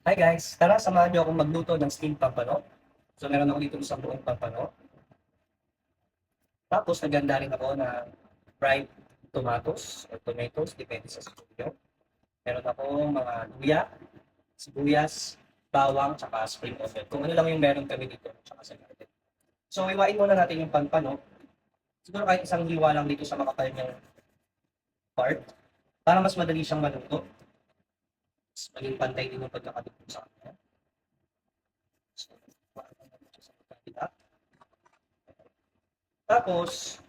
Hi guys, tara samahan niyo akong magluto ng steamed pampano. So meron ako dito sa buong pampano. Tapos naganda rin ako ng fried tomatoes or tomatoes, depende sa gusto niyo. Meron ako mga luya, sibuyas, bawang, tsaka spring onion. Kung ano lang yung meron kami dito, tsaka sa garden. So iwain muna natin yung pampano. Siguro kahit isang hiwa lang dito sa makapal niyang part para mas madali siyang maluto. Mas maging pantay din yung pagkakaluto sa kanya. So, iwain muna natin siya sa pagkakita. Tapos,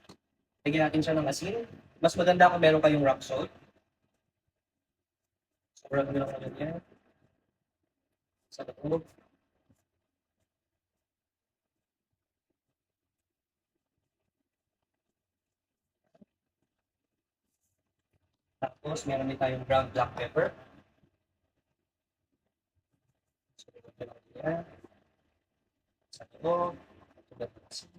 lagyan natin siya ng asin. Mas maganda kung meron kayong rock salt. Sobrang lang naman yan sa loob. Tapos, meron din tayong ground black pepper. So, lagyan natin yan sa loob. Tulad ng asin.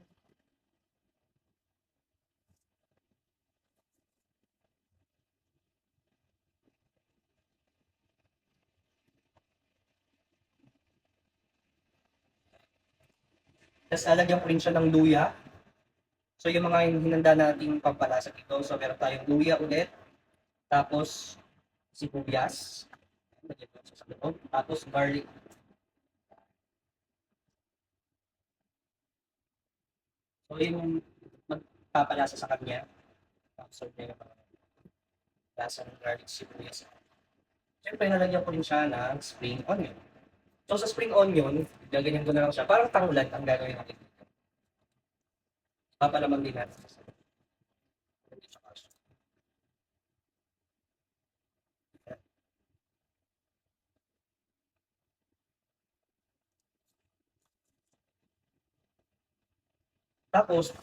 Tapos, lalagyan ko rin siya ng luya. So, yung mga hinanda nating pampalasa dito. So, meron tayong luya ulit. Tapos, sibuyas. Lagyan ko siya sa loob. Tapos, garlic. So, yung magpapalasa sa kanya. Absorb niya yung mga lasa ng garlic sibuyas. Siyempre, nalagyan ko rin siya ng spring onion. So, sa spring onion, gaganyan ko na lang siya. Parang tangulan ang gagawin natin. Papalamang din natin. Tapos,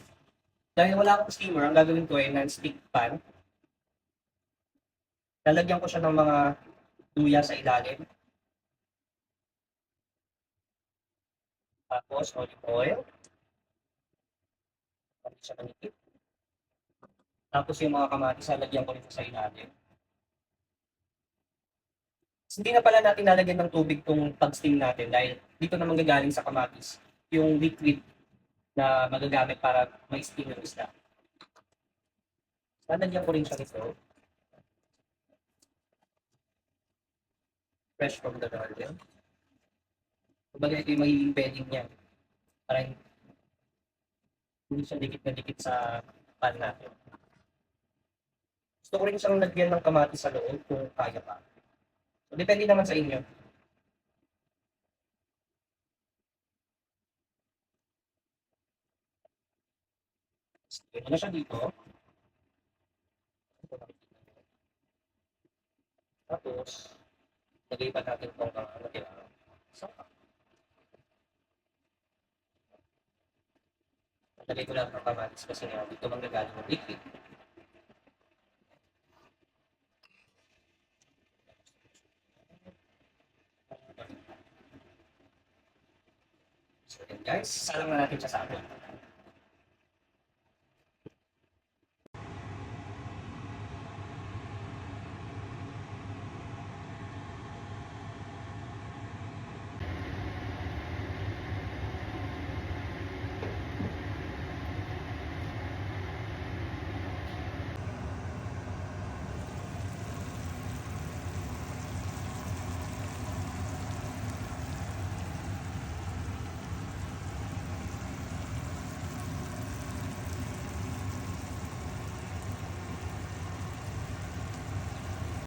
dahil wala akong steamer, ang gagawin ko ay non-stick pan. Lalagyan ko siya ng mga luya sa ilalim. Tapos, olive oil. Pati siya manikip. Tapos, yung mga kamatis, lalagyan ko rin sa ilalim. Hindi na pala natin lalagyan ng tubig kung pag-steam natin dahil dito na manggagaling sa kamatis yung liquid na magagamit para ma-steam yung isda. Lalagyan ko rin siya nito, fresh from the garden. Kumbaga ito yung magiging bedding niya para hindi siya dikit na dikit sa pan natin. Gusto ko rin siyang lagyan ng kamatis sa loob kung kaya pa. So, depende naman sa inyo. Lagyan mo na siya dito. Tapos, lagay pa natin itong mga natira. So, lagay ko lang ng kamatis kasi nga dito manggagaling ng liquid. So, yan guys, salang na natin siya sa atin.